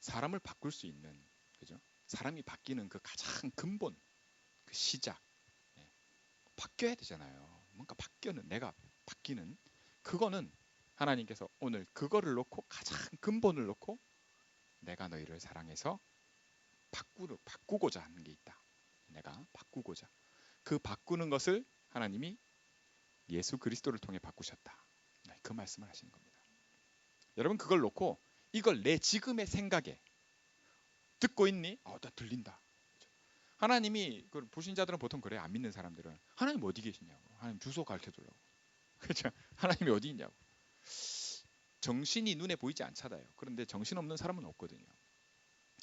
사람을 바꿀 수 있는, 그죠? 사람이 바뀌는 그 가장 근본, 그 시작, 예, 바뀌어야 되잖아요. 뭔가 바뀌는, 내가 바뀌는 그거는 하나님께서 오늘 그거를 놓고 가장 근본을 놓고 내가 너희를 사랑해서 바꾸고자 하는 게 있다. 내가 바꾸고자. 그 바꾸는 것을 하나님이 예수 그리스도를 통해 바꾸셨다. 네, 그 말씀을 하시는 겁니다. 여러분 그걸 놓고 이걸 내 지금의 생각에 듣고 있니? 나 들린다. 하나님이 그 불신자들은 보통 그래. 안 믿는 사람들은 하나님 어디 계시냐고. 하나님 주소 가르쳐 주려고. 그렇죠? 하나님이 어디 있냐고. 정신이 눈에 보이지 않잖아요. 그런데 정신없는 사람은 없거든요.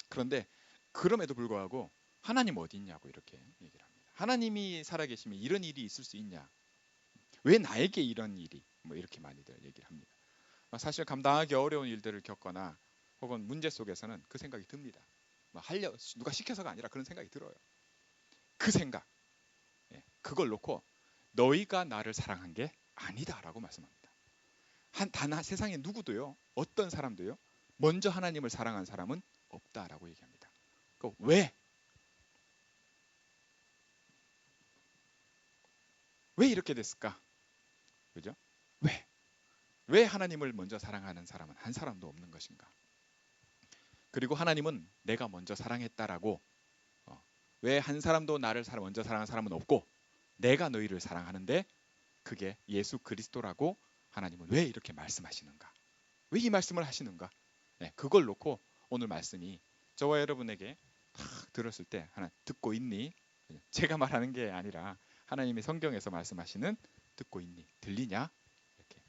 그런데 그럼에도 불구하고 하나님 어디 있냐고 이렇게 얘기를 합니다. 하나님이 살아계시면 이런 일이 있을 수 있냐? 왜 나에게 이런 일이? 뭐 이렇게 많이들 얘기를 합니다. 사실 감당하기 어려운 일들을 겪거나 혹은 문제 속에서는 그 생각이 듭니다. 누가 시켜서가 아니라 그런 생각이 들어요. 그 생각, 그걸 놓고 너희가 나를 사랑한 게 아니다라고 말씀합니다. 세상에 누구도요, 어떤 사람도요, 먼저 하나님을 사랑한 사람은 없다라고 얘기합니다. 왜? 왜 이렇게 됐을까? 그죠? 왜? 왜 하나님을 먼저 사랑하는 사람은 한 사람도 없는 것인가? 그리고 하나님은 내가 먼저 사랑했다라고 왜 한 사람도 나를 먼저 사랑한 사람은 없고 내가 너희를 사랑하는데 그게 예수 그리스도라고 하나님은 왜 이렇게 말씀하시는가? 왜 이 말씀을 하시는가? 네, 그걸 놓고 오늘 말씀이 저와 여러분에게 탁 들었을 때 하나 듣고 있니? 제가 말하는 게 아니라 하나님이 성경에서 말씀하시는 듣고 있니? 들리냐? 이렇게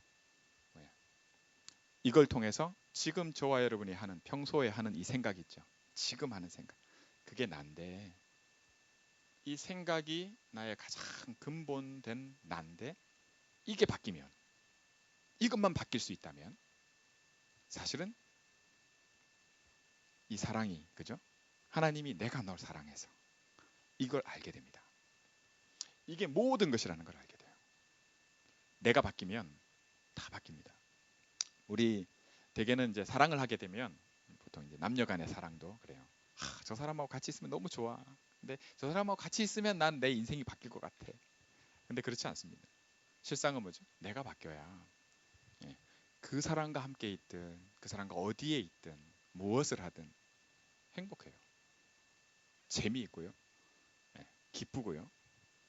이걸 통해서 지금 저와 여러분이 하는 평소에 하는 이 생각 있죠. 지금 하는 생각. 그게 난데 이 생각이 나의 가장 근본된 난데 이게 바뀌면 이것만 바뀔 수 있다면 사실은 이 사랑이 그죠? 하나님이 내가 널 사랑해서 이걸 알게 됩니다. 이게 모든 것이라는 걸 알게 돼요. 내가 바뀌면 다 바뀝니다. 우리 대개는 이제 사랑을 하게 되면 보통 이제 남녀간의 사랑도 그래요. 저 사람하고 같이 있으면 너무 좋아. 근데 저 사람하고 같이 있으면 난 내 인생이 바뀔 것 같아. 근데 그렇지 않습니다. 실상은 뭐죠? 내가 바뀌어야 예, 그 사람과 함께 있든 그 사람과 어디에 있든 무엇을 하든 행복해요. 재미있고요. 예, 기쁘고요.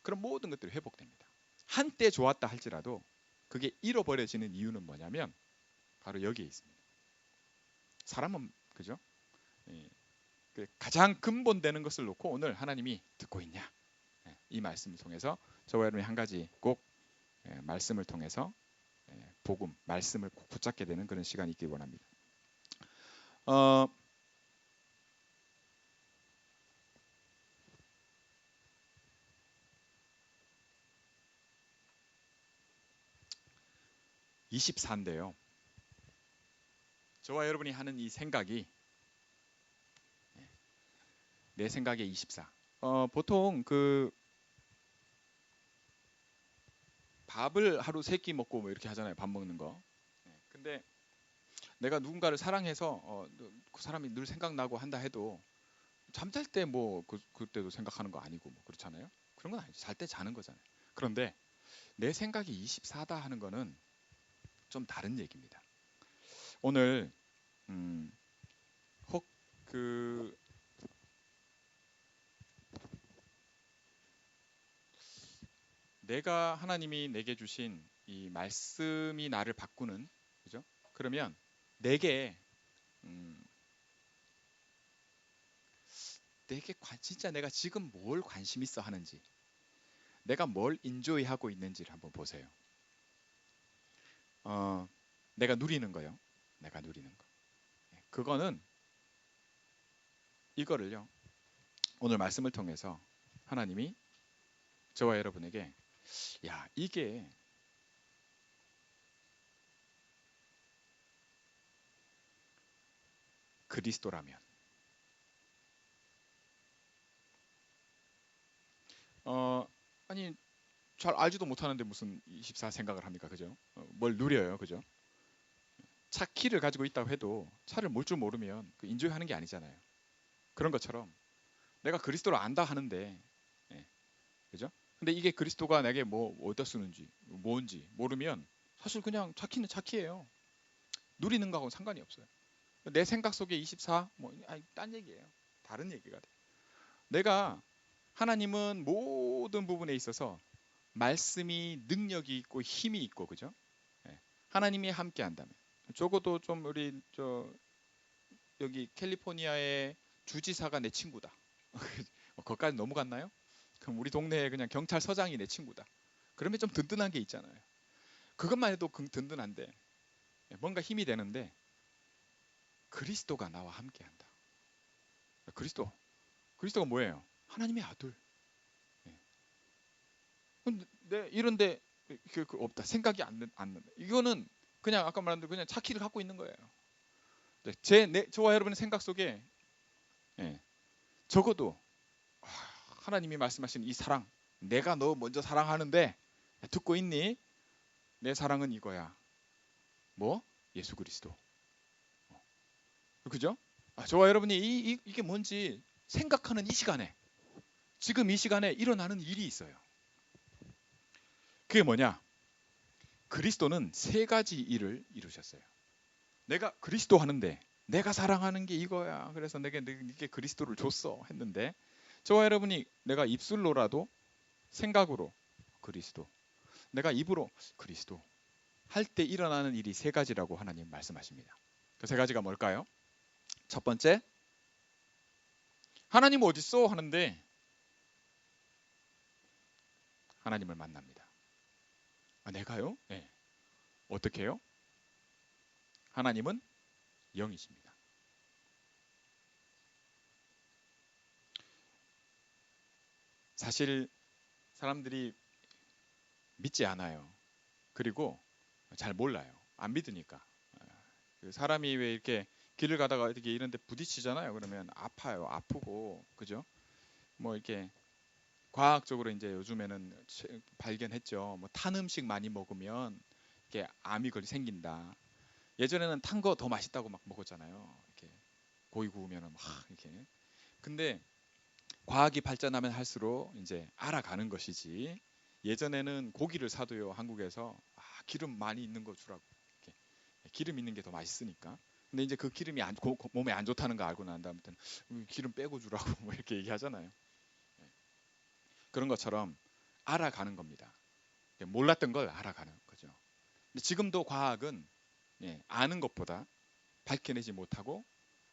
그런 모든 것들이 회복됩니다. 한때 좋았다 할지라도 그게 잃어버려지는 이유는 뭐냐면 바로 여기에 있습니다. 사람은 그죠? 예, 그 가장 근본되는 것을 놓고 오늘 하나님이 듣고 있냐? 예, 이 말씀을 통해서 저와 여러분이 한 가지 꼭 말씀을 통해서 복음, 말씀을 꼭 붙잡게 되는 그런 시간이 있길 원합니다. 24인데요. 저와 여러분이 하는 이 생각이 내 생각의 24. 보통 그 밥을 하루 3끼 먹고 뭐 이렇게 하잖아요. 밥 먹는 거. 근데 내가 누군가를 사랑해서 그 사람이 늘 생각나고 한다 해도 잠잘 때 뭐 그때도 생각하는 거 아니고 뭐 그렇잖아요. 그런 건 아니죠. 잘 때 자는 거잖아요. 그런데 내 생각이 24다 하는 거는 좀 다른 얘기입니다. 오늘 혹 그 내가 하나님이 내게 주신 이 말씀이 나를 바꾸는 그죠? 그러면 내게 진짜 내가 지금 뭘 관심 있어 하는지 내가 뭘 인조이 하고 있는지를 한번 보세요. 내가 누리는 거요. 내가 누리는 거. 그거는 이거를요. 오늘 말씀을 통해서 하나님이 저와 여러분에게 야 이게 그리스도라면 아니 잘 알지도 못하는데 무슨 24 생각을 합니까? 그죠? 뭘 누려요. 그죠? 차 키를 가지고 있다고 해도 차를 몰 줄 모르면 그 인조하는 게 아니잖아요. 그런 것처럼 내가 그리스도를 안다 하는데, 예, 그죠? 근데 이게 그리스도가 내게 뭐 어디다 쓰는지 뭔지 모르면 사실 그냥 차 키는 차 키예요. 누리는 거하고는 상관이 없어요. 내 생각 속에 24, 뭐 아니, 딴 얘기예요. 다른 얘기가 돼. 내가 하나님은 모든 부분에 있어서 말씀이 능력이 있고 힘이 있고, 그죠? 예. 하나님이 함께 한다면 적어도 좀 우리 저 여기 캘리포니아의 주지사가 내 친구다. 거기까지 넘어갔나요? 그럼 우리 동네에 그냥 경찰서장이 내 친구다. 그러면 좀 든든한 게 있잖아요. 그것만 해도 든든한데, 뭔가 힘이 되는데, 그리스도가 나와 함께한다. 그리스도가 뭐예요? 하나님의 아들. 예. 근데 이런데 그 없다. 생각이 안 난다. 이거는 그냥 아까 말한 대로 그냥 차키를 갖고 있는 거예요. 저와 여러분의 생각 속에, 예, 적어도 하나님이 말씀하신 이 사랑, 내가 너 먼저 사랑하는데 듣고 있니? 내 사랑은 이거야. 뭐? 예수 그리스도. 그죠? 저와 여러분이 이게 뭔지 생각하는 이 시간에, 지금 이 시간에 일어나는 일이 있어요. 그게 뭐냐? 그리스도는 세 가지 일을 이루셨어요. 내가 그리스도 하는데 내가 사랑하는 게 이거야. 그래서 내게 그리스도를 줬어 했는데, 저와 여러분이 내가 입술로라도 생각으로 그리스도, 내가 입으로 그리스도 할 때 일어나는 일이 세 가지라고 하나님 말씀하십니다. 그 세 가지가 뭘까요? 첫 번째, 하나님 어디 있어 하는데 하나님을 만납니다. 내가요? 네. 어떻게 해요? 하나님은 영이십니다. 사실 사람들이 믿지 않아요. 그리고 잘 몰라요. 안 믿으니까. 그 사람이 왜 이렇게 길을 가다가 이렇게 이런 데 부딪히잖아요. 그러면 아파요. 아프고, 그죠? 뭐 이렇게 과학적으로 이제 요즘에는 발견했죠. 뭐 탄 음식 많이 먹으면 이렇게 암이 생긴다. 예전에는 탄 거 더 맛있다고 막 먹었잖아요. 이렇게 고기 구우면은 막 이렇게. 근데 과학이 발전하면 할수록 이제 알아가는 것이지. 예전에는 고기를 사도요, 한국에서 기름 많이 있는 거 주라고. 이렇게 기름 있는 게 더 맛있으니까. 근데 이제 그 기름이 몸에 안 좋다는 거 알고 난 다음부터는 기름 빼고 주라고 뭐 이렇게 얘기하잖아요. 예. 그런 것처럼 알아가는 겁니다. 몰랐던 걸 알아가는 거죠. 근데 지금도 과학은, 아는 것보다 밝혀내지 못하고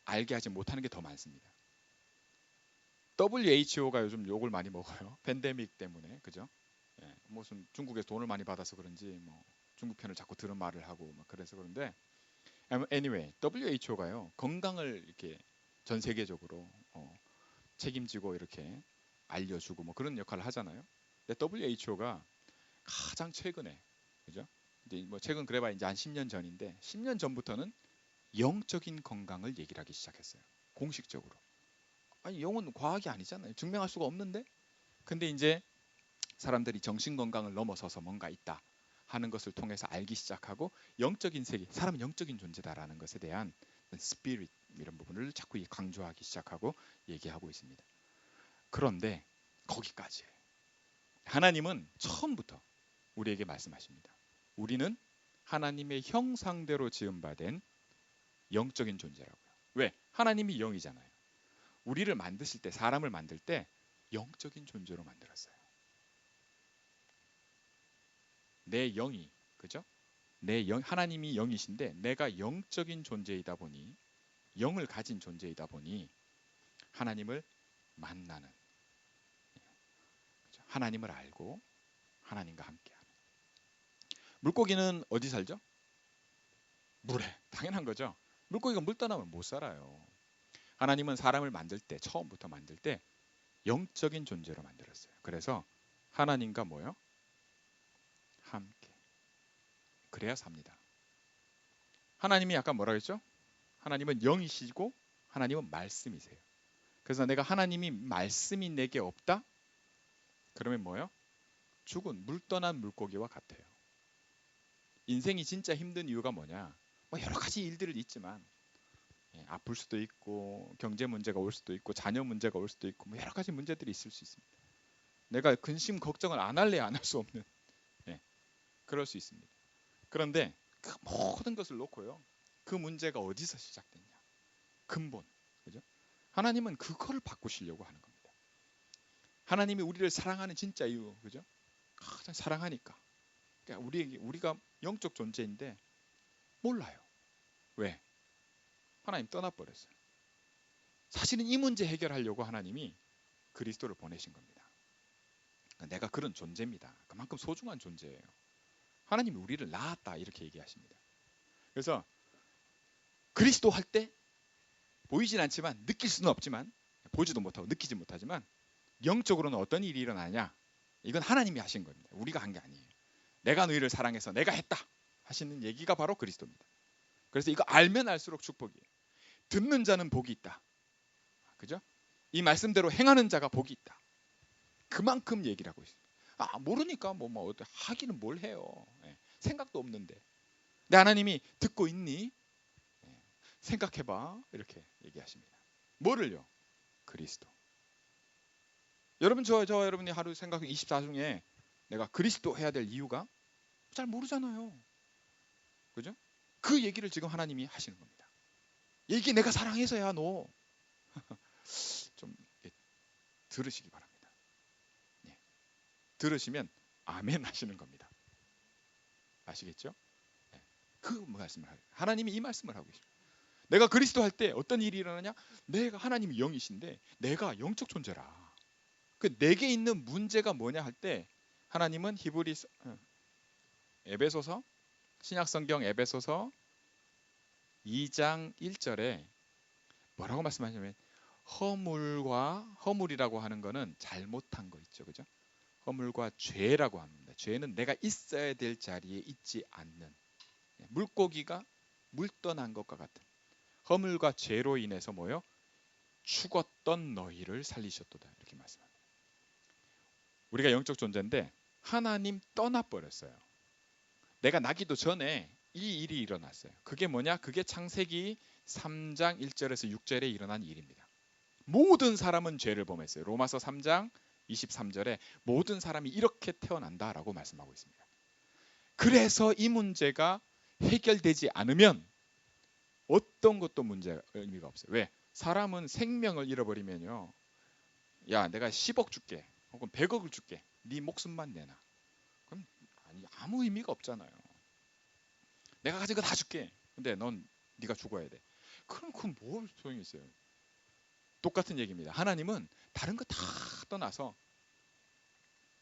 알게 하지 못하는 게 더 많습니다. WHO가 요즘 욕을 많이 먹어요. 팬데믹 때문에, 그죠? 무슨 중국에서 돈을 많이 받아서 그런지 뭐 중국 편을 자꾸 들은 말을 하고 막 그래서 그런데, anyway, WHO가요 건강을 이렇게 전 세계적으로 책임지고 이렇게 알려주고 뭐 그런 역할을 하잖아요. 근데 WHO가 가장 최근에, 그죠? 이제 뭐 최근 그래봐야 이제 한 10년 전인데 10년 전부터는 영적인 건강을 얘기를 하기 시작했어요. 공식적으로. 아니 영은 과학이 아니잖아요. 증명할 수가 없는데. 근데 이제 사람들이 정신 건강을 넘어서서 뭔가 있다 하는 것을 통해서 알기 시작하고, 영적인 세계, 사람은 영적인 존재다라는 것에 대한 스피릿 이런 부분을 자꾸 강조하기 시작하고 얘기하고 있습니다. 그런데 거기까지예요. 하나님은 처음부터 우리에게 말씀하십니다. 우리는 하나님의 형상대로 지음받은 영적인 존재라고요. 왜? 하나님이 영이잖아요. 우리를 만드실 때, 사람을 만들 때 영적인 존재로 만들었어요. 내 영이, 그죠? 하나님이 영이신데 내가 영적인 존재이다 보니, 영을 가진 존재이다 보니 하나님을 만나는, 그죠? 하나님을 알고 하나님과 함께하는. 물고기는 어디 살죠? 물에. 당연한 거죠. 물고기가 물 떠나면 못 살아요. 하나님은 사람을 만들 때, 처음부터 만들 때 영적인 존재로 만들었어요. 그래서 하나님과 뭐요? 함께. 그래야 삽니다. 하나님이 아까 뭐라 그랬죠? 하나님은 영이시고 하나님은 말씀이세요. 그래서 내가 하나님이 말씀이 내게 없다? 그러면 뭐요? 죽은 물 떠난 물고기와 같아요. 인생이 진짜 힘든 이유가 뭐냐? 뭐 여러 가지 일들이 있지만 아플 수도 있고 경제 문제가 올 수도 있고 자녀 문제가 올 수도 있고 뭐 여러 가지 문제들이 있을 수 있습니다. 내가 근심 걱정을 안 할래 안 할 수 없는 그럴 수 있습니다. 그런데 그 모든 것을 놓고요. 그 문제가 어디서 시작됐냐? 근본. 그죠? 하나님은 그거를 바꾸시려고 하는 겁니다. 하나님이 우리를 사랑하는 진짜 이유. 그죠? 가장 사랑하니까. 그러니까 우리가 영적 존재인데 몰라요. 왜? 하나님 떠나버렸어요. 사실은 이 문제 해결하려고 하나님이 그리스도를 보내신 겁니다. 내가 그런 존재입니다. 그만큼 소중한 존재예요. 하나님이 우리를 낳았다 이렇게 얘기하십니다. 그래서 그리스도 할 때 보이진 않지만 느낄 수는 없지만 보지도 못하고 느끼지 못하지만 영적으로는 어떤 일이 일어나냐? 이건 하나님이 하신 겁니다. 우리가 한 게 아니에요. 내가 너희를 사랑해서 내가 했다 하시는 얘기가 바로 그리스도입니다. 그래서 이거 알면 알수록 축복이에요. 듣는 자는 복이 있다. 그죠? 이 말씀대로 행하는 자가 복이 있다. 그만큼 얘기를 하고 있어요. 모르니까 뭐 하기는 뭘 해요. 생각도 없는데. 근데 하나님이 듣고 있니? 생각해봐. 이렇게 얘기하십니다. 뭐를요? 그리스도. 여러분 저 여러분이 하루 생각 24 중에 내가 그리스도 해야 될 이유가 잘 모르잖아요. 그죠? 그 얘기를 지금 하나님이 하시는 겁니다. 이게 내가 사랑해서야 너. 좀 들으시기 바랍니다. 들으시면 아멘 하시는 겁니다. 아시겠죠? 그 말씀을 하나님이 이 말씀을 하고 계십니다. 내가 그리스도 할 때 어떤 일이 일어나냐? 내가 하나님이 영이신데 내가 영적 존재라. 그 내게 있는 문제가 뭐냐 할 때 하나님은 에베소서 신약성경 에베소서 2장 1절에 뭐라고 말씀하시냐면 허물이라고 하는 거는 잘못한 거 있죠. 그죠? 허물과 죄라고 합니다. 죄는 내가 있어야 될 자리에 있지 않는 물고기가 물 떠난 것과 같은 허물과 죄로 인해서 뭐요? 죽었던 너희를 살리셨도다. 이렇게 말씀합니다. 우리가 영적 존재인데 하나님 떠나버렸어요. 내가 나기도 전에 이 일이 일어났어요. 그게 뭐냐? 그게 창세기 3장 1절에서 6절에 일어난 일입니다. 모든 사람은 죄를 범했어요. 로마서 3장 23절에 모든 사람이 이렇게 태어난다라고 말씀하고 있습니다. 그래서 이 문제가 해결되지 않으면 어떤 것도 의미가 없어요. 왜? 사람은 생명을 잃어버리면요. 야, 내가 10억 줄게. 혹은 100억을 줄게. 네 목숨만 내놔. 그럼 아무 의미가 없잖아요. 내가 가진 거 다 줄게. 근데 넌 네가 죽어야 돼. 그럼 그건 뭘 소용이 있어요? 똑같은 얘기입니다. 하나님은 다른 거 다 떠나서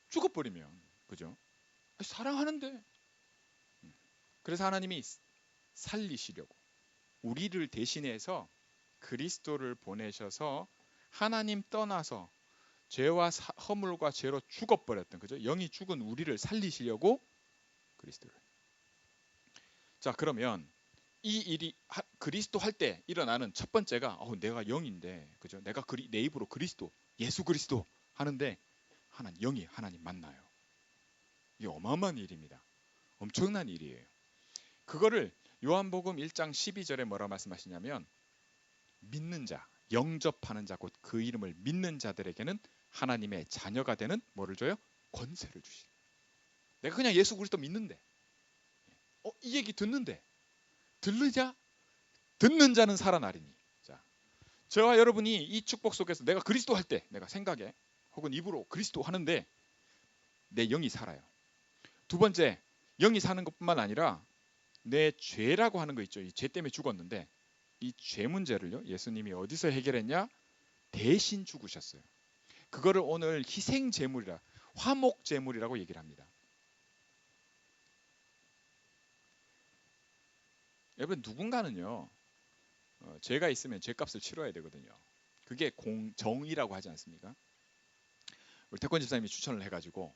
죽어버리면 그죠? 사랑하는데 그래서 하나님이 살리시려고 우리를 대신해서 그리스도를 보내셔서 하나님 떠나서 죄와 허물과 죄로 죽어버렸던 그죠? 영이 죽은 우리를 살리시려고 그리스도를. 자 그러면 이 일이 그리스도 할 때 일어나는 첫 번째가 내가 영인데 그죠? 내가 내 입으로 그리스도 예수 그리스도 하는데 영이 하나님 만나요. 이게 어마어마한 일입니다. 엄청난 일이에요. 그거를 요한복음 1장 12절에 뭐라 말씀하시냐면 믿는 자, 영접하는 자 곧 그 이름을 믿는 자들에게는 하나님의 자녀가 되는 뭐를 줘요? 권세를 주시. 내가 그냥 예수 그리스도 믿는데 이 얘기 듣는데 들으자 듣는 자는 살아나리니. 자, 저와 여러분이 이 축복 속에서 내가 그리스도 할 때 내가 생각에 혹은 입으로 그리스도 하는데 내 영이 살아요. 두 번째, 영이 사는 것뿐만 아니라 내 죄라고 하는 거 있죠. 이 죄 때문에 죽었는데 이 죄 문제를요. 예수님이 어디서 해결했냐? 대신 죽으셨어요. 그거를 오늘 희생 제물이라 화목 제물이라고 얘기를 합니다. 여러분 누군가는요. 죄가 있으면 죄값을 치러야 되거든요. 그게 정의라고 하지 않습니까? 우리 태권 집사님이 추천을 해가지고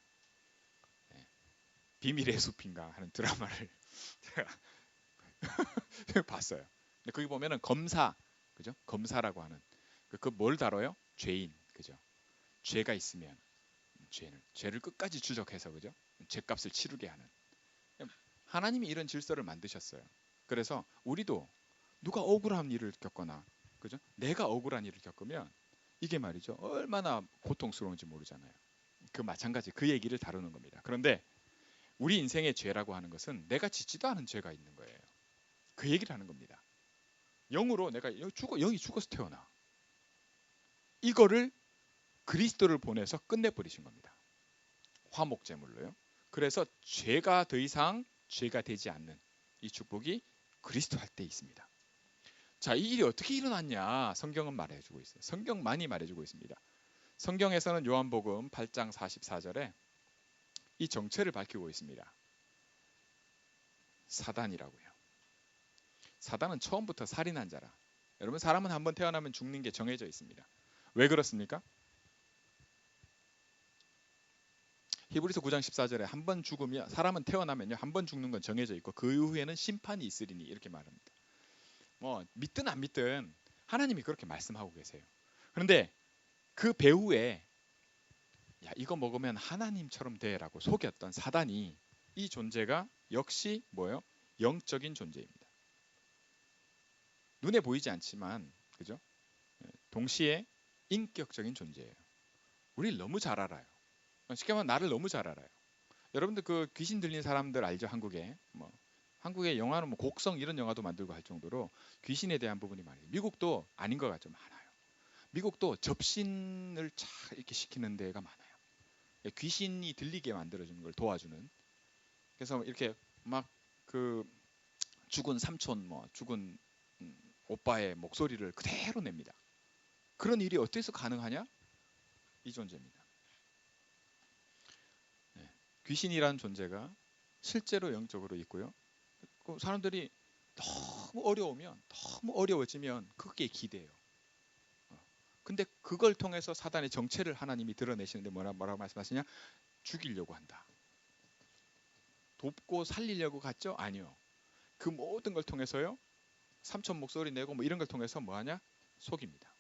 비밀의 숲인가 하는 드라마를 제가 봤어요. 근데 거기 보면은 검사, 그죠? 검사라고 하는 그 뭘 다뤄요? 죄인, 그죠? 죄가 있으면 죄를 끝까지 추적해서 그죠? 죄값을 치르게 하는 하나님이 이런 질서를 만드셨어요. 그래서 우리도 누가 억울한 일을 겪거나, 그죠? 내가 억울한 일을 겪으면 이게 말이죠, 얼마나 고통스러운지 모르잖아요. 그 마찬가지 그 얘기를 다루는 겁니다. 그런데 우리 인생의 죄라고 하는 것은 내가 짓지도 않은 죄가 있는 거예요. 그 얘기를 하는 겁니다. 영으로 내가 영이 죽어서 태어나. 이거를 그리스도를 보내서 끝내버리신 겁니다. 화목제물로요. 그래서 죄가 더 이상 죄가 되지 않는 이 축복이 그리스도 할 때 있습니다. 자, 이 일이 어떻게 일어났냐? 성경은 말해주고 있어요. 성경 많이 말해주고 있습니다. 성경에서는 요한복음 8장 44절에 이 정체를 밝히고 있습니다. 사단이라고요. 사단은 처음부터 살인한 자라. 여러분, 사람은 한번 태어나면 죽는 게 정해져 있습니다. 왜 그렇습니까? 히브리서 9장 14절에 한 번 죽으면, 사람은 태어나면요 한 번 죽는 건 정해져 있고 그 이후에는 심판이 있으리니, 이렇게 말합니다. 뭐 믿든 안 믿든 하나님이 그렇게 말씀하고 계세요. 그런데 그 배후에 야, 이거 먹으면 하나님처럼 돼라고 속였던 사단이, 이 존재가 역시 뭐예요? 영적인 존재입니다. 눈에 보이지 않지만, 그죠? 동시에 인격적인 존재예요. 우리를 너무 잘 알아요. 쉽게 말하면 나를 너무 잘 알아요. 여러분들 그 귀신 들린 사람들 알죠? 한국에 뭐 한국의 영화는 뭐 곡성 이런 영화도 만들고 할 정도로 귀신에 대한 부분이 많아요. 미국도 아닌 것 같죠, 많아요. 미국도 접신을 잘 이렇게 시키는 데가 많아요. 귀신이 들리게 만들어주는 걸 도와주는. 그래서 이렇게 막 그 죽은 삼촌, 뭐 죽은 오빠의 목소리를 그대로 냅니다. 그런 일이 어디서 가능하냐? 이 존재입니다. 귀신이라는 존재가 실제로 영적으로 있고요. 사람들이 너무 어려우면, 너무 어려워지면 그게 기대요. 근데 그걸 통해서 사단의 정체를 하나님이 드러내시는데 뭐라고 말씀하시냐? 죽이려고 한다. 돕고 살리려고 갔죠? 아니요. 그 모든 걸 통해서요, 삼천 목소리 내고 뭐 이런 걸 통해서 뭐하냐? 속입니다.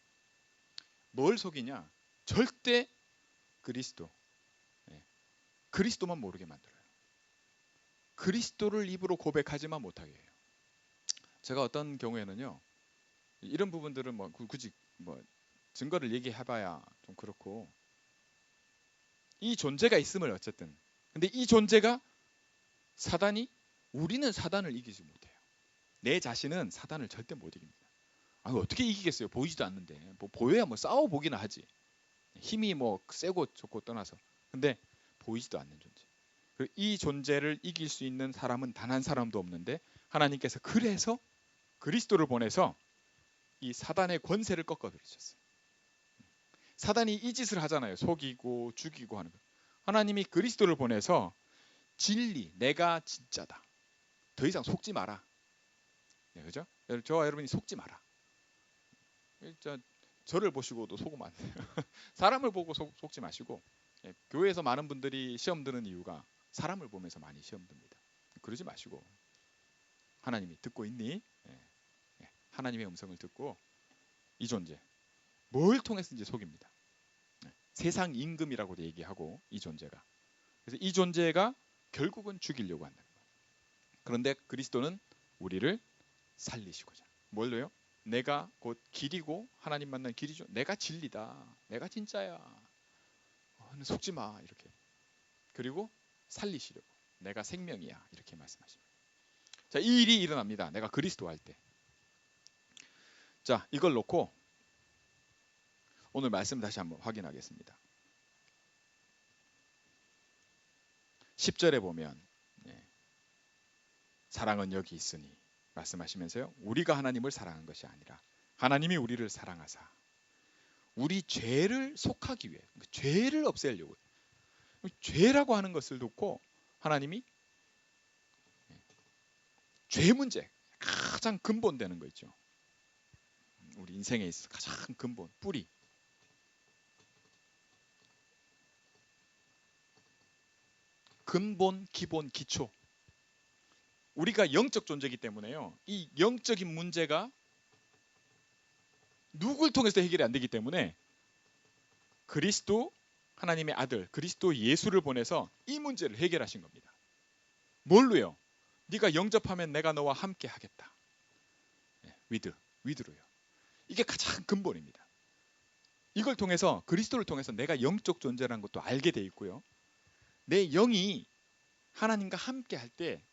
뭘 속이냐? 절대 그리스도, 그리스도만 모르게 만들어요. 그리스도를 입으로 고백하지만 못하게 해요. 제가 어떤 경우에는요, 이런 부분들은 뭐 굳이 뭐 증거를 얘기해봐야 좀 그렇고, 이 존재가 있음을 어쨌든, 근데 이 존재가 우리는 사단을 이기지 못해요. 내 자신은 사단을 절대 못 이깁니다. 어떻게 이기겠어요? 보이지도 않는데. 뭐 보여야 뭐 싸워보기나 하지. 힘이 뭐 세고 좋고 떠나서. 근데 보이지도 않는 존재. 이 존재를 이길 수 있는 사람은 단 한 사람도 없는데, 하나님께서 그래서 그리스도를 보내서 이 사단의 권세를 꺾어버리셨어요. 사단이 이 짓을 하잖아요. 속이고 죽이고 하는 거. 하나님이 그리스도를 보내서 진리, 내가 진짜다. 더 이상 속지 마라. 네, 그죠? 저와 여러분이 속지 마라. 저를 보시고도 속으면 안 돼요. 사람을 보고 속지 마시고, 교회에서 많은 분들이 시험 드는 이유가 사람을 보면서 많이 시험 듭니다. 그러지 마시고, 하나님이 듣고 있니? 하나님의 음성을 듣고, 이 존재 뭘 통해서인지 속입니다. 세상 임금이라고도 얘기하고, 이 존재가, 그래서 이 존재가 결국은 죽이려고 한다는 거예요. 그런데 그리스도는 우리를 살리시고자. 뭘로요? 내가 곧 길이고 하나님 만난 길이죠. 내가 진리다. 내가 진짜야. 속지 마. 이렇게. 그리고 살리시려고. 내가 생명이야. 이렇게 말씀하십니다. 자, 이 일이 일어납니다. 내가 그리스도 할 때. 자, 이걸 놓고 오늘 말씀 다시 한번 확인하겠습니다. 10절에 보면 사랑은 여기 있으니 말씀하시면서요, 우리가 하나님을 사랑한 것이 아니라 하나님이 우리를 사랑하사 우리 죄를 속하기 위해, 죄를 없애려고, 죄라고 하는 것을 놓고 하나님이 죄 문제, 가장 근본되는 거 있죠. 우리 인생에 있어서 가장 근본, 뿌리, 근본, 기본, 기초. 우리가 영적 존재이기 때문에요, 이 영적인 문제가 누굴 통해서 해결이 안 되기 때문에 그리스도, 하나님의 아들 그리스도 예수를 보내서 이 문제를 해결하신 겁니다. 뭘로요? 네가 영접하면 내가 너와 함께 하겠다. 위드로요. 이게 가장 근본입니다. 이걸 통해서 그리스도를 통해서 내가 영적 존재라는 것도 알게 돼 있고요. 내 영이 하나님과 함께 할 때,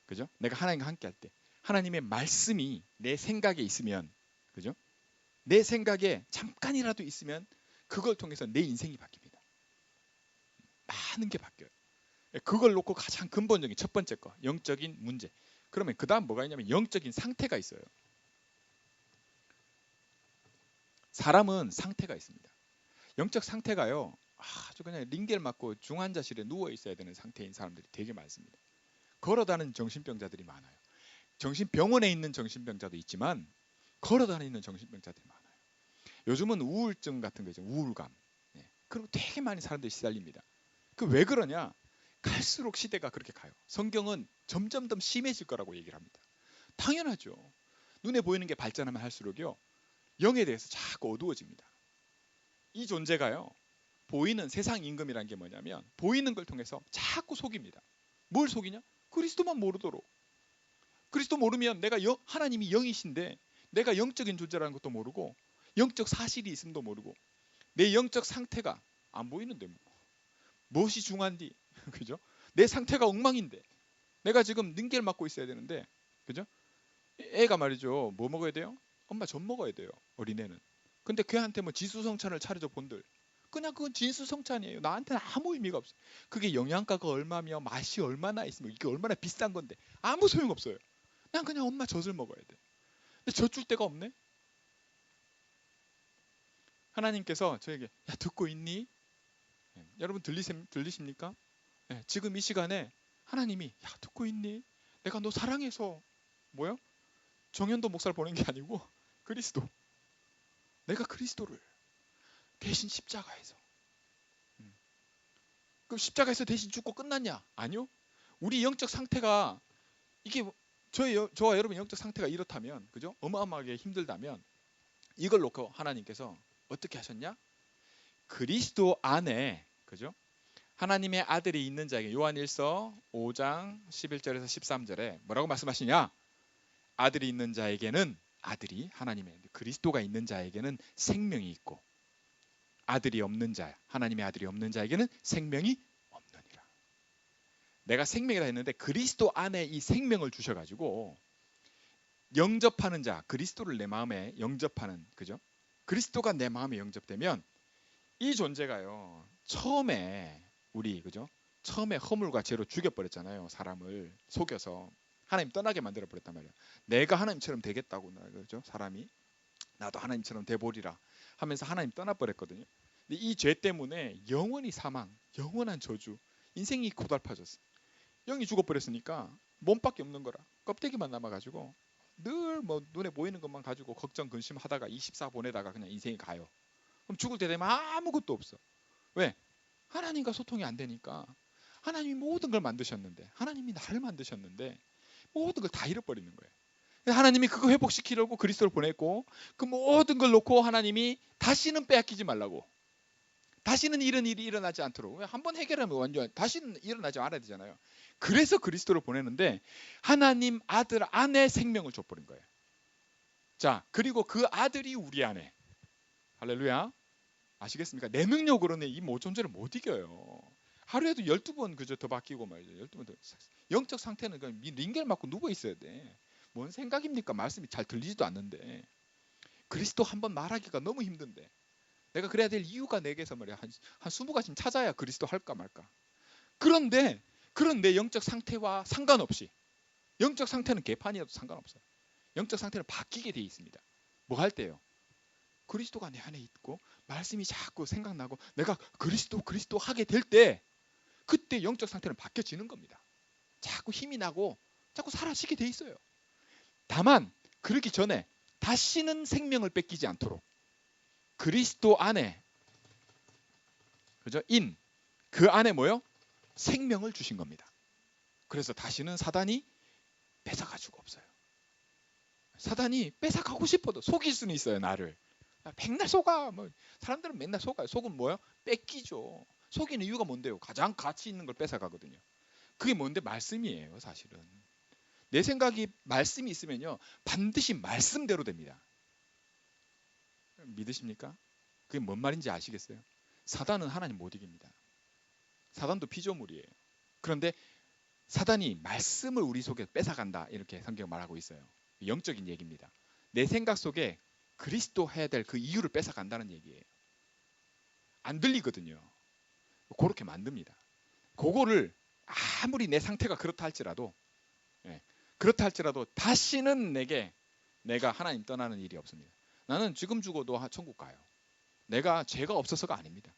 그죠? 내가 하나님과 함께 할 때 하나님의 말씀이 내 생각에 있으면, 그죠? 내 생각에 잠깐이라도 있으면 그걸 통해서 내 인생이 바뀝니다. 많은 게 바뀌어요. 그걸 놓고 가장 근본적인 첫 번째 거, 영적인 문제. 그러면 그 다음 뭐가 있냐면 영적인 상태가 있어요. 사람은 상태가 있습니다. 영적 상태가요, 아주 그냥 링겔 맞고 중환자실에 누워 있어야 되는 상태인 사람들이 되게 많습니다. 걸어다니는 정신병자들이 많아요. 정신병원에 있는 정신병자도 있지만 걸어다니는 정신병자들이 많아요. 요즘은 우울증 같은 거죠. 우울감. 그리고 되게 많이 사람들이 시달립니다. 그 왜 그러냐? 갈수록 시대가 그렇게 가요. 성경은 점점 더 심해질 거라고 얘기를 합니다. 당연하죠. 눈에 보이는 게 발전하면 할수록요, 영에 대해서 자꾸 어두워집니다. 이 존재가요, 보이는 세상 임금이란 게 뭐냐면 보이는 걸 통해서 자꾸 속입니다. 뭘 속이냐? 그리스도만 모르도록. 그리스도 모르면 내가 하나님이 영이신데 내가 영적인 존재라는 것도 모르고 영적 사실이 있음도 모르고 내 영적 상태가 안 보이는데 무엇이 중요한디? 그죠? 내 상태가 엉망인데 내가 지금 능계를 맞고 있어야 되는데, 그죠? 애가 말이죠, 뭐 먹어야 돼요? 엄마 젖 먹어야 돼요, 어린애는. 근데 걔한테 뭐 지수성찬을 차려줘 본들, 그냥 그건 진수성찬이에요. 나한테는 아무 의미가 없어요. 그게 영양가가 얼마며 맛이 얼마나 있으면 이게 얼마나 비싼 건데 아무 소용없어요. 난 그냥 엄마 젖을 먹어야 돼. 근데 젖 줄 데가 없네. 하나님께서 저에게, 야, 듣고 있니? 여러분 들리십니까? 지금 이 시간에 하나님이, 야, 듣고 있니? 내가 너 사랑해서 뭐요? 정현도 목사를 보낸 게 아니고 그리스도, 내가 그리스도를 대신 십자가에서, 그럼 십자가에서 대신 죽고 끝났냐? 아니요. 우리 영적 상태가 이게 저와 여러분 영적 상태가 이렇다면, 그죠? 어마어마하게 힘들다면 이걸 놓고 하나님께서 어떻게 하셨냐? 그리스도 안에, 그죠? 하나님의 아들이 있는 자에게, 요한일서 5장 11절에서 13절에 뭐라고 말씀하시냐? 아들이 있는 자에게는, 아들이 하나님의 그리스도가 있는 자에게는 생명이 있고 아들이 없는 자, 하나님의 아들이 없는 자에게는 생명이 없느니라. 내가 생명이라 했는데 그리스도 안에 이 생명을 주셔가지고 영접하는 자, 그리스도를 내 마음에 영접하는, 그죠? 그리스도가 내 마음에 영접되면 이 존재가요, 처음에 우리, 그죠? 처음에 허물과 죄로 죽여버렸잖아요. 사람을 속여서 하나님 떠나게 만들어 버렸단 말이에요. 내가 하나님처럼 되겠다고, 그죠? 사람이 나도 하나님처럼 돼보리라 하면서 하나님 떠나버렸거든요. 근데 이 죄 때문에 영원히 사망, 영원한 저주, 인생이 고달파졌어. 영이 죽어버렸으니까 몸밖에 없는 거라, 껍데기만 남아가지고 늘 뭐 눈에 보이는 것만 가지고 걱정 근심하다가 24 보내다가 그냥 인생이 가요. 그럼 죽을 때 되면 아무것도 없어. 왜? 하나님과 소통이 안 되니까. 하나님이 모든 걸 만드셨는데, 하나님이 나를 만드셨는데 모든 걸 다 잃어버리는 거예요. 하나님이 그거 회복시키려고 그리스도를 보냈고, 그 모든 걸 놓고 하나님이 다시는 빼앗기지 말라고, 다시는 이런 일이 일어나지 않도록, 한번 해결하면 완전 다시는 일어나지 말아야 되잖아요. 그래서 그리스도를 보내는데 하나님 아들 안에 생명을 줘버린 거예요. 자, 그리고 그 아들이 우리 안에, 할렐루야, 아시겠습니까? 내 능력으로는 이 존재를 못 이겨요. 하루에도 12번 그저 더 바뀌고 말이죠. 12번 더. 영적 상태는 그냥 링겔 맞고 누워 있어야 돼. 뭔 생각입니까? 말씀이 잘 들리지도 않는데. 그리스도 한번 말하기가 너무 힘든데. 내가 그래야 될 이유가 내게서 말이야. 한 20가지 찾아야 그리스도 할까 말까. 그런데 그런 내 영적 상태와 상관없이, 영적 상태는 개판이어도 상관없어요. 영적 상태는 바뀌게 돼 있습니다. 뭐 할 때요? 그리스도가 내 안에 있고 말씀이 자꾸 생각나고 내가 그리스도 하게 될 때, 그때 영적 상태는 바뀌어지는 겁니다. 자꾸 힘이 나고 자꾸 사라지게 돼 있어요. 다만 그러기 전에 다시는 생명을 뺏기지 않도록 그리스도 안에, 그죠? 그 안에 뭐요? 생명을 주신 겁니다. 그래서 다시는 사단이 뺏어갈 수가 없어요. 사단이 뺏어가고 싶어도 속일 수는 있어요, 나를. 맨날 속아. 뭐 사람들은 맨날 속아요. 속은 뭐예요? 뺏기죠. 속이는 이유가 뭔데요? 가장 가치 있는 걸 뺏어가거든요. 그게 뭔데? 말씀이에요, 사실은. 내 생각이 말씀이 있으면요 반드시 말씀대로 됩니다. 믿으십니까? 그게 뭔 말인지 아시겠어요? 사단은 하나님 못 이깁니다. 사단도 피조물이에요. 그런데 사단이 말씀을 우리 속에 뺏어간다 이렇게 성경 말하고 있어요. 영적인 얘기입니다. 내 생각 속에 그리스도 해야 될 그 이유를 뺏어간다는 얘기예요. 안 들리거든요. 그렇게 만듭니다. 그거를 아무리 내 상태가 그렇다 할지라도 예, 그렇다 할지라도 다시는 내가 하나님 떠나는 일이 없습니다. 나는 지금 죽어도 천국 가요. 내가 죄가 없어서가 아닙니다.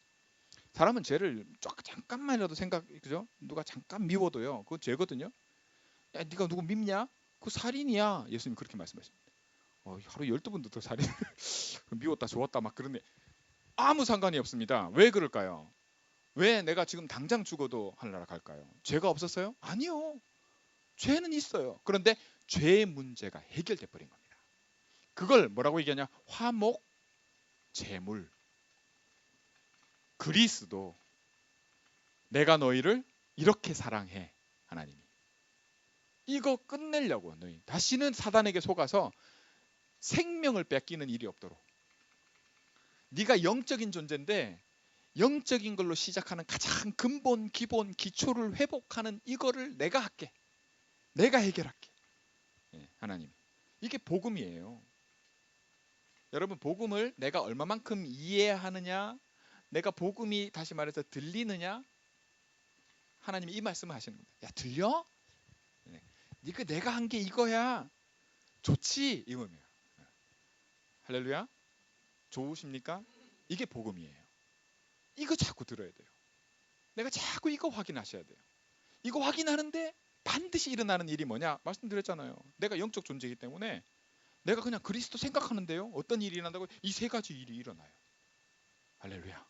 사람은 죄를 잠깐만이라도 그죠? 누가 잠깐 미워도요. 그거 죄거든요. 야, 네가 누구 밉냐? 그 살인이야. 예수님 그렇게 말씀하십니다. 하루 12번도 더 살인. 미웠다 좋았다 막 그런데 아무 상관이 없습니다. 왜 그럴까요? 왜 내가 지금 당장 죽어도 하늘나라 갈까요? 죄가 없었어요? 아니요. 죄는 있어요. 그런데 죄의 문제가 해결돼 버린 겁니다. 그걸 뭐라고 얘기하냐? 화목, 제물. 그리스도 내가 너희를 이렇게 사랑해 하나님이. 이거 끝내려고 너희 다시는 사단에게 속아서 생명을 뺏기는 일이 없도록. 네가 영적인 존재인데 영적인 걸로 시작하는 가장 근본, 기본, 기초를 회복하는 이거를 내가 할게. 내가 해결할게. 하나님. 이게 복음이에요. 여러분 복음을 내가 얼마만큼 이해하느냐, 내가 복음이 다시 말해서 들리느냐, 하나님이 이 말씀을 하시는 겁니다. 야 들려? 이거 내가 한 게 이거야. 좋지? 이거면. 할렐루야. 좋으십니까? 이게 복음이에요. 이거 자꾸 들어야 돼요. 내가 자꾸 이거 확인하셔야 돼요. 이거 확인하는데 반드시 일어나는 일이 뭐냐? 말씀드렸잖아요. 내가 영적 존재이기 때문에 내가 그냥 그리스도 생각하는데요. 어떤 일이 일어난다고? 이 세 가지 일이 일어나요. 할렐루야.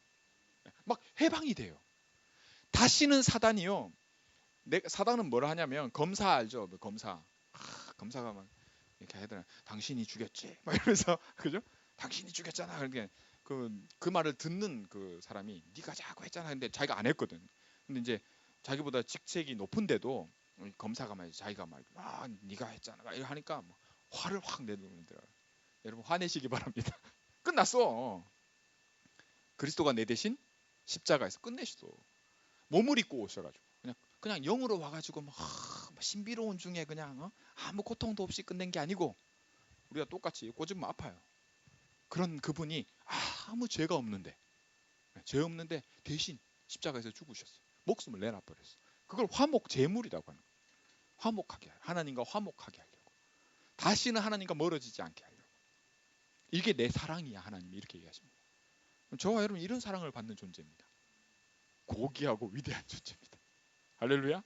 막 해방이 돼요. 다시는 사단이요. 사단은 뭐라 하냐면 검사 알죠? 검사. 검사가 막 이렇게 하더라. 당신이 죽였지. 막 이러면서 그죠? 당신이 죽였잖아. 그러니까 그 말을 듣는 그 사람이 네가 자꾸 했잖아. 근데 자기가 안 했거든. 근데 이제 자기보다 직책이 높은데도 검사가 말 자기가 말 네가 했잖아. 막 이렇게 하니까 뭐 화를 확 내더라고요. 여러분 화내시기 바랍니다. 끝났어. 그리스도가 내 대신 십자가에서 끝내셨어. 몸을 입고 오셔가지고 그냥 영으로 와가지고 막 신비로운 중에 그냥 아무 고통도 없이 끝낸 게 아니고 우리가 똑같이 꽂으면 아파요. 그런 그분이 아무 죄가 없는데 죄 없는데 대신 십자가에서 죽으셨어요. 목숨을 내놔버렸어요. 그걸 화목 제물이라고 하는 거예요. 화목하게 하나님과 화목하게 하려고. 다시는 하나님과 멀어지지 않게 하려고. 이게 내 사랑이야. 하나님이 이렇게 얘기하십니다. 저와 여러분 이런 사랑을 받는 존재입니다. 고귀하고 위대한 존재입니다. 할렐루야.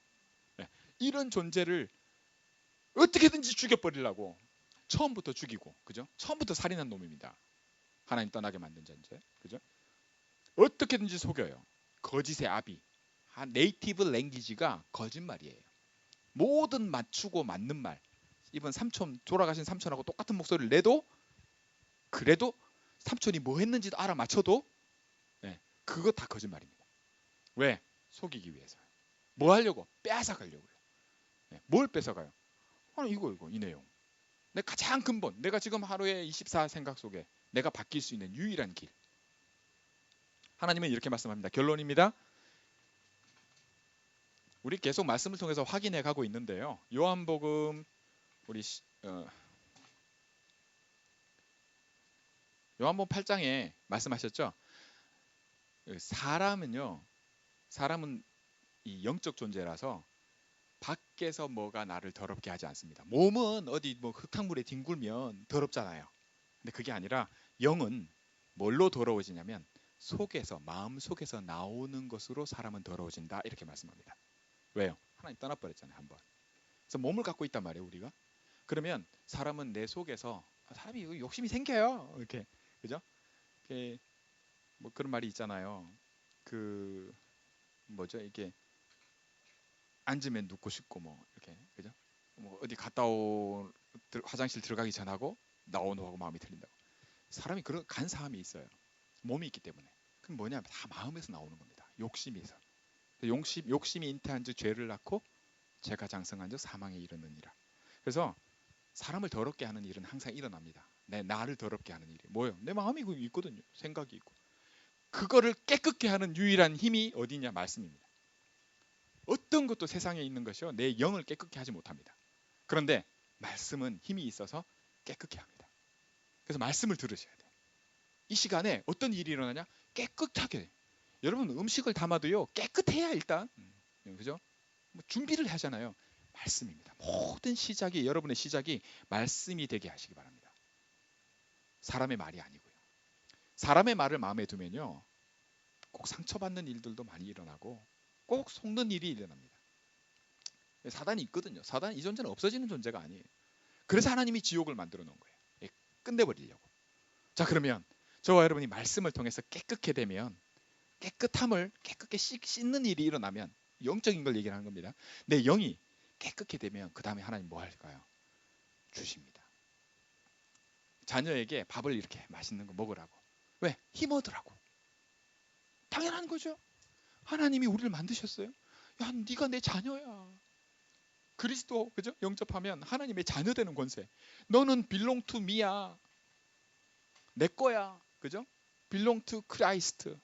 네. 이런 존재를 어떻게든지 죽여버리려고 처음부터 죽이고 그죠? 처음부터 살인한 놈입니다. 하나님 떠나게 만든 존재. 그죠? 어떻게든지 속여요. 거짓의 아비. 네이티브 랭귀지가 거짓말이에요. 모든 맞추고 맞는 말. 이번 삼촌 돌아가신 삼촌하고 똑같은 목소리를 내도 그래도 삼촌이 뭐 했는지도 알아맞혀도 그거 다 거짓말입니다. 왜? 속이기 위해서. 뭐 하려고? 빼앗아가려고요. 뭘 뺏어가요? 아니 이거 이 내용. 내 가장 근본. 내가 지금 하루에 24 생각 속에 내가 바뀔 수 있는 유일한 길. 하나님은 이렇게 말씀합니다. 결론입니다. 우리 계속 말씀을 통해서 확인해 가고 있는데요. 요한복음 우리 요한복음 8장에 말씀하셨죠. 사람은 이 영적 존재라서 밖에서 뭐가 나를 더럽게 하지 않습니다. 몸은 어디 뭐 흙탕물에 뒹굴면 더럽잖아요. 근데 그게 아니라 영은 뭘로 더러워지냐면 속에서 마음 속에서 나오는 것으로 사람은 더러워진다 이렇게 말씀합니다. 왜요? 하나님 떠나버렸잖아요 한번. 그래서 몸을 갖고 있단 말이에요 우리가. 그러면 사람은 내 속에서 사람이 욕심이 생겨요. 이렇게 그죠? 이렇게 뭐 그런 말이 있잖아요. 그 뭐죠 이게 앉으면 눕고 싶고 뭐 이렇게 그죠? 뭐 어디 화장실 들어가기 전하고 나오는 거하고 마음이 틀린다고. 사람이 그런 간사함이 있어요. 몸이 있기 때문에. 그럼 뭐냐? 다 마음에서 나오는 겁니다. 욕심에서. 욕심이 잉태한즉 죄를 낳고 죄가 장성한즉 사망에 이르느니라. 그래서 사람을 더럽게 하는 일은 항상 일어납니다. 내 나를 더럽게 하는 일이 뭐예요? 내 마음이 있거든요. 생각이 있고. 그거를 깨끗게 하는 유일한 힘이 어디냐? 말씀입니다. 어떤 것도 세상에 있는 것이요 내 영을 깨끗게 하지 못합니다. 그런데 말씀은 힘이 있어서 깨끗게 합니다. 그래서 말씀을 들으셔야 돼요. 이 시간에 어떤 일이 일어나냐? 깨끗하게. 여러분 음식을 담아도요 깨끗해야 일단 그죠? 뭐 준비를 하잖아요. 말씀입니다. 모든 시작이 여러분의 시작이 말씀이 되게 하시기 바랍니다. 사람의 말이 아니고요. 사람의 말을 마음에 두면요 꼭 상처받는 일들도 많이 일어나고 꼭 속는 일이 일어납니다. 사단이 있거든요. 사단 이 존재는 없어지는 존재가 아니에요. 그래서 하나님이 지옥을 만들어 놓은 거예요. 끝내버리려고. 자 그러면 저와 여러분이 말씀을 통해서 깨끗게 되면 깨끗함을 깨끗게 씻는 일이 일어나면 영적인 걸 얘기하는 겁니다. 내 영이 깨끗게 되면 그 다음에 하나님 뭐 할까요? 주십니다. 자녀에게 밥을 이렇게 맛있는 거 먹으라고. 왜? 힘 얻으라고. 당연한 거죠. 하나님이 우리를 만드셨어요. 야, 네가 내 자녀야. 그리스도 그죠? 영접하면 하나님의 자녀 되는 권세. 너는 belong to me야. 내 거야. 그죠? belong to Christ.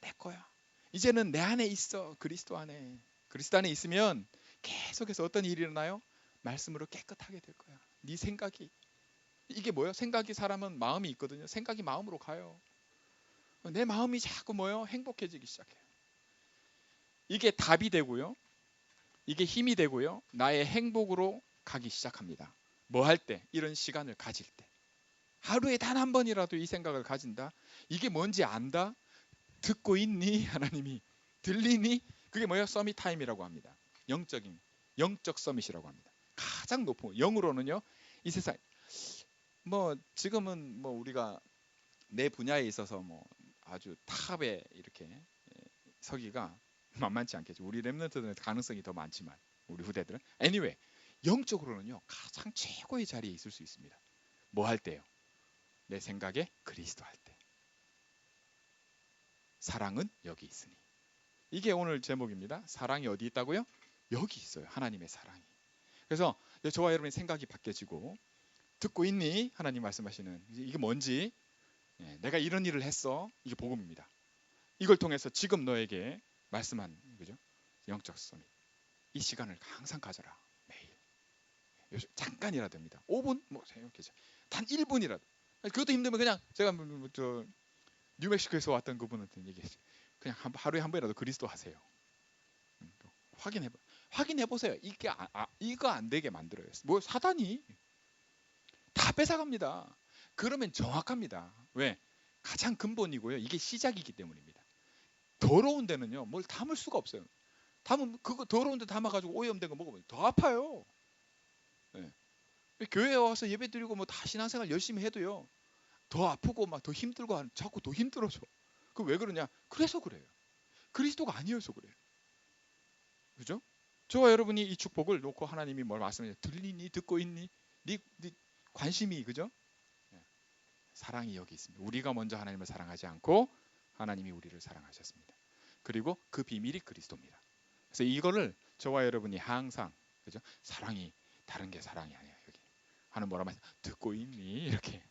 내 거야. 이제는 내 안에 있어. 그리스도 안에. 그리스도 안에 있으면 계속해서 어떤 일이 일어나요? 말씀으로 깨끗하게 될 거야. 네 생각이. 이게 뭐예요? 생각이 사람은 마음이 있거든요. 생각이 마음으로 가요. 내 마음이 자꾸 뭐예요? 행복해지기 시작해요. 이게 답이 되고요. 이게 힘이 되고요. 나의 행복으로 가기 시작합니다. 뭐 할 때? 이런 시간을 가질 때. 하루에 단 한 번이라도 이 생각을 가진다. 이게 뭔지 안다. 듣고 있니? 하나님이. 들리니? 그게 뭐예요? 서밋 타임이라고 합니다. 영적 서밋이라고 합니다. 가장 높은 영으로는요. 이 세상 뭐 지금은 뭐 우리가 내 분야에 있어서 뭐 아주 탑에 이렇게 서기가 만만치 않겠죠. 우리 렘넌트들은 가능성이 더 많지만 우리 후대들은 anyway 영적으로는요 가장 최고의 자리에 있을 수 있습니다. 뭐 할 때요? 내 생각에 그리스도 할 때. 사랑은 여기 있으니. 이게 오늘 제목입니다. 사랑이 어디 있다고요? 여기 있어요. 하나님의 사랑이. 그래서 저와 여러분의 생각이 바뀌어지고 듣고 있니? 하나님 말씀하시는 이게 뭔지 내가 이런 일을 했어. 이게 복음입니다. 이걸 통해서 지금 너에게 말씀한 그죠? 영적 서밋. 이 시간을 항상 가져라. 매일. 잠깐이라도 됩니다. 5분 뭐 생각해죠. 단 1분이라도. 그것도 힘들면 그냥 제가 저 뉴멕시코에서 왔던 그분한테 얘기했어요. 그냥 하루에 한 번이라도 그리스도 하세요. 확인해 보세요. 이거 안 되게 만들어요. 뭐 사단이 다 뺏어갑니다. 그러면 정확합니다. 왜? 가장 근본이고요. 이게 시작이기 때문입니다. 더러운 데는요. 뭘 담을 수가 없어요. 담으면 그거 더러운 데 담아가지고 오염된 거 먹으면 더 아파요. 네. 교회에 와서 예배 드리고 뭐 다 신앙생활 열심히 해도요. 더 아프고 막 더 힘들고 자꾸 더 힘들어져. 그 왜 그러냐? 그래서 그래요. 그리스도가 아니어서 그래요. 그죠? 저와 여러분이 이 축복을 놓고 하나님이 뭘 말씀해 들리니 듣고 있니? 네 관심이 그죠? 사랑이 여기 있습니다. 우리가 먼저 하나님을 사랑하지 않고 하나님이 우리를 사랑하셨습니다. 그리고 그 비밀이 그리스도입니다. 그래서 이거를 저와 여러분이 항상 그죠? 사랑이 다른 게 사랑이 아니야 여기. 하는 뭐라면 듣고 있니? 이렇게.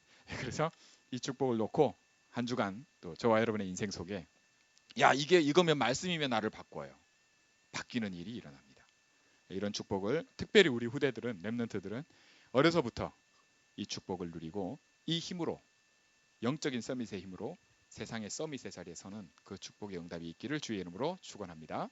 그래서 이 축복을 놓고 한 주간 또 저와 여러분의 인생 속에 야 이거면 말씀이면 나를 바꿔요. 바뀌는 일이 일어납니다. 이런 축복을 특별히 우리 후대들은 렘넌트들은 어려서부터 이 축복을 누리고 이 힘으로 영적인 서밋의 힘으로 세상의 서밋의 자리에 서는 그 축복의 응답이 있기를 주의 이름으로 축원합니다.